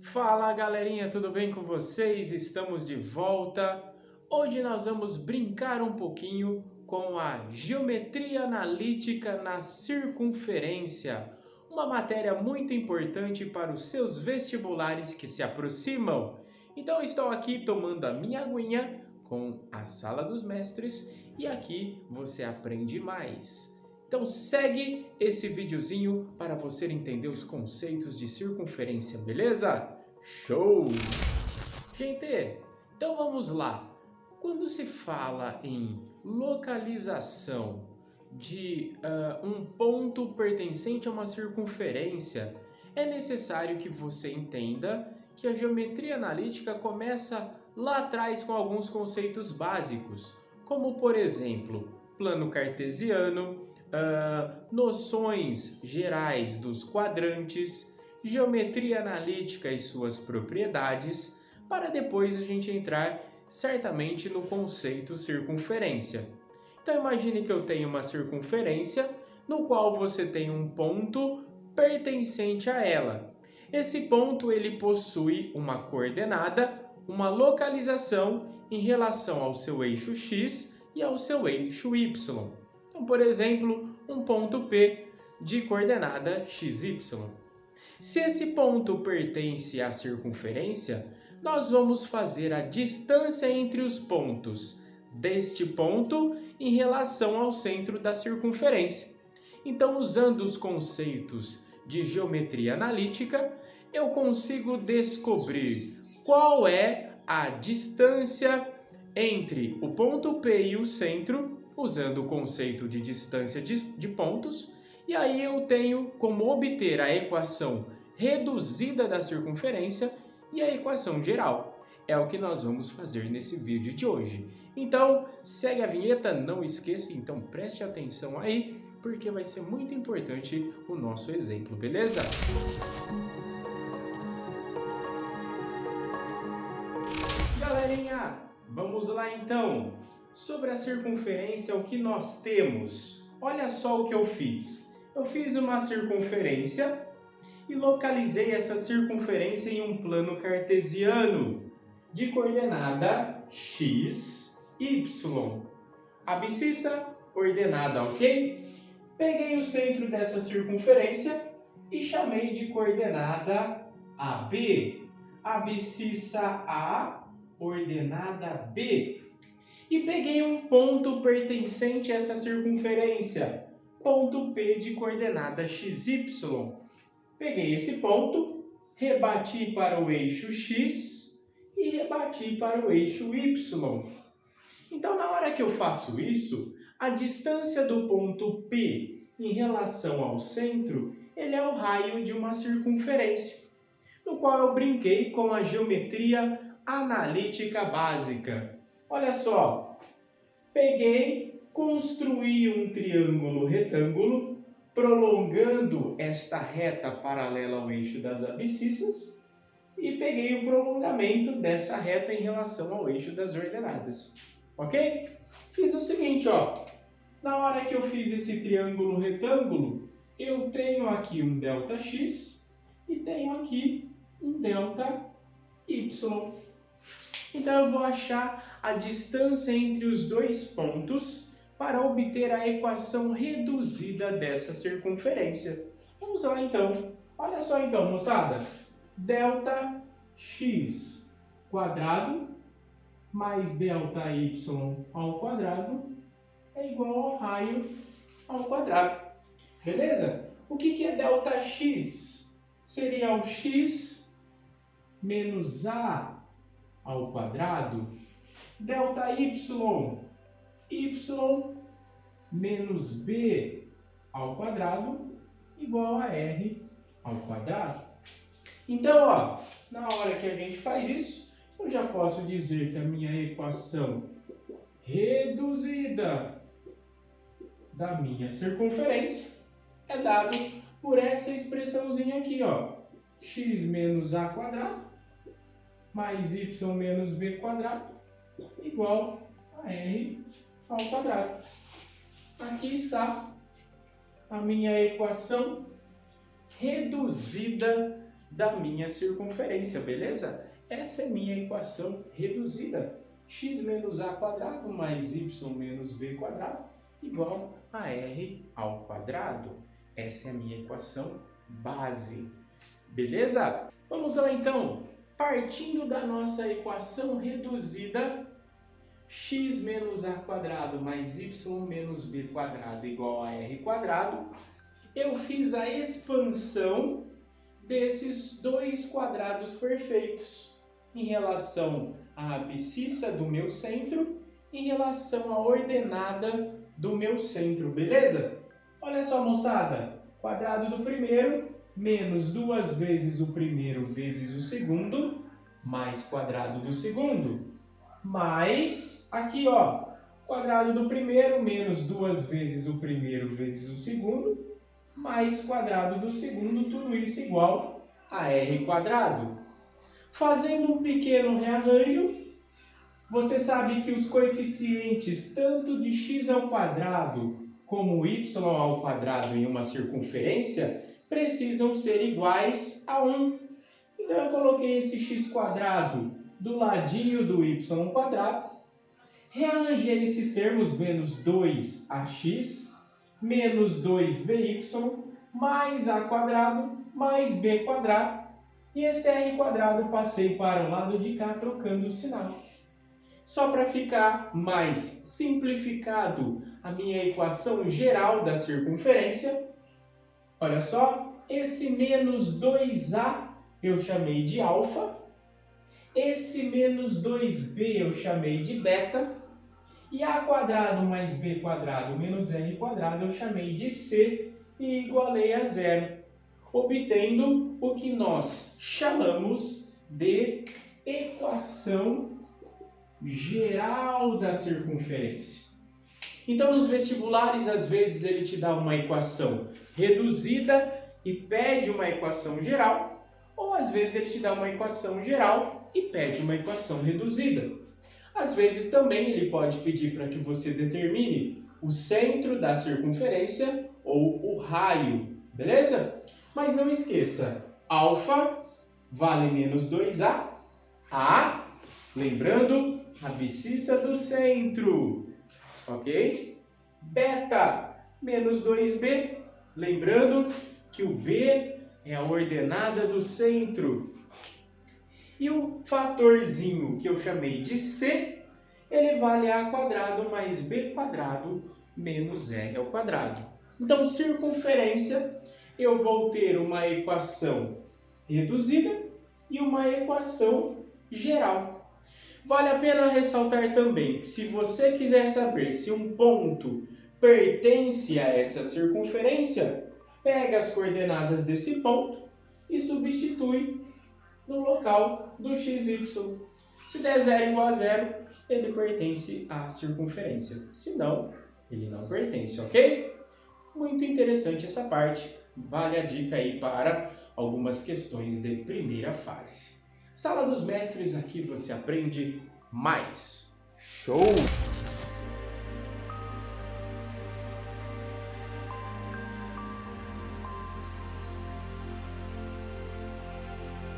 Fala galerinha, tudo bem com vocês? Estamos de volta. Hoje nós vamos brincar um pouquinho com a geometria analítica na circunferência, uma matéria muito importante para os seus vestibulares que se aproximam. Então estou aqui tomando a minha aguinha com a Sala dos Mestres e aqui você aprende mais. Então segue esse videozinho para você entender os conceitos de circunferência, beleza? Show! Gente, então vamos lá. Quando se fala em localização de um ponto pertencente a uma circunferência, é necessário que você entenda que a geometria analítica começa lá atrás com alguns conceitos básicos, como por exemplo, plano cartesiano, noções gerais dos quadrantes, geometria analítica e suas propriedades, para depois a gente entrar certamente no conceito circunferência. Então imagine que eu tenho uma circunferência no qual você tem um ponto pertencente a ela. Esse ponto ele possui uma coordenada, uma localização em relação ao seu eixo x e ao seu eixo y. Então, por exemplo, um ponto P de coordenada xy. Se esse ponto pertence à circunferência, nós vamos fazer a distância entre os pontos deste ponto em relação ao centro da circunferência. Então, usando os conceitos de geometria analítica, eu consigo descobrir qual é a distância entre o ponto P e o centro, usando o conceito de distância de pontos, e aí eu tenho como obter a equação reduzida da circunferência e a equação geral. É o que nós vamos fazer nesse vídeo de hoje. Então, segue a vinheta, não esqueça, então preste atenção aí, porque vai ser muito importante o nosso exemplo, beleza? Galerinha, vamos lá então. Sobre a circunferência, o que nós temos? Olha só o que eu fiz. Eu fiz uma circunferência e localizei essa circunferência em um plano cartesiano de coordenada x, y. Abscissa, ordenada, ok? Peguei o centro dessa circunferência e chamei de coordenada AB. Abscissa A, ordenada B. E peguei um ponto pertencente a essa circunferência, ponto P de coordenada XY. Peguei esse ponto, rebati para o eixo X e rebati para o eixo Y. Então, na hora que eu faço isso, a distância do ponto P em relação ao centro, ele é o raio de uma circunferência, no qual eu brinquei com a geometria analítica básica. Olha só, peguei, construí um triângulo retângulo, prolongando esta reta paralela ao eixo das abscissas e peguei o prolongamento dessa reta em relação ao eixo das ordenadas. Ok? Fiz o seguinte, ó, na hora que eu fiz esse triângulo retângulo, eu tenho aqui um ΔX e tenho aqui um ΔY. Então eu vou achar a distância entre os dois pontos para obter a equação reduzida dessa circunferência. Vamos lá então. Olha só então, moçada. ΔX quadrado mais ΔY ao quadrado é igual ao raio ao quadrado. Beleza? O que é ΔX? Seria o x menos a ao quadrado, ΔY, y menos b ao quadrado, igual a r ao quadrado. Então, ó, na hora que a gente faz isso, eu já posso dizer que a minha equação reduzida da minha circunferência é dada por essa expressãozinha aqui, ó, x menos a quadrado mais y menos b quadrado igual a r ao quadrado. Aqui está a minha equação reduzida da minha circunferência, beleza? Essa é minha equação reduzida. X menos a quadrado mais y menos b quadrado igual a r ao quadrado. Essa é a minha equação base. Beleza? Vamos lá então. Partindo da nossa equação reduzida, x menos a quadrado mais y menos b quadrado igual a r quadrado, eu fiz a expansão desses dois quadrados perfeitos em relação à abscissa do meu centro, em relação à ordenada do meu centro, beleza? Olha só, moçada, quadrado do primeiro menos 2 vezes o primeiro vezes o segundo, mais quadrado do segundo, mais, aqui ó, quadrado do primeiro menos 2 vezes o primeiro vezes o segundo, mais quadrado do segundo, tudo isso igual a r quadrado. Fazendo um pequeno rearranjo, você sabe que os coeficientes tanto de x ao quadrado como y ao quadrado em uma circunferência precisam ser iguais a 1. Então eu coloquei esse x quadrado do ladinho do y quadrado, rearranjei esses termos, menos 2ax menos 2by mais a quadrado mais b quadrado, e esse r quadrado passei para o lado de cá trocando o sinal. Só para ficar mais simplificado a minha equação geral da circunferência, olha só, esse menos 2a eu chamei de alfa, esse menos 2b eu chamei de beta, e a quadrado mais b quadrado menos r quadrado eu chamei de c e igualei a zero, obtendo o que nós chamamos de equação geral da circunferência. Então, nos vestibulares, às vezes ele te dá uma equação reduzida e pede uma equação geral, ou às vezes ele te dá uma equação geral e pede uma equação reduzida. Às vezes também ele pode pedir para que você determine o centro da circunferência ou o raio, beleza? Mas não esqueça, alfa vale menos 2a, a, lembrando, abscissa do centro, ok? Beta menos 2b, lembrando que o b é a ordenada do centro. E o fatorzinho que eu chamei de c, ele vale a quadrado mais b quadrado menos r ao quadrado. Então, circunferência, eu vou ter uma equação reduzida e uma equação geral. Vale a pena ressaltar também que se você quiser saber se um ponto pertence a essa circunferência, pega as coordenadas desse ponto e substitui no local do xy. Se der 0 igual a 0, ele pertence à circunferência. Se não, ele não pertence, ok? Muito interessante essa parte. Vale a dica aí para algumas questões de primeira fase. Sala dos Mestres, aqui você aprende mais. Show!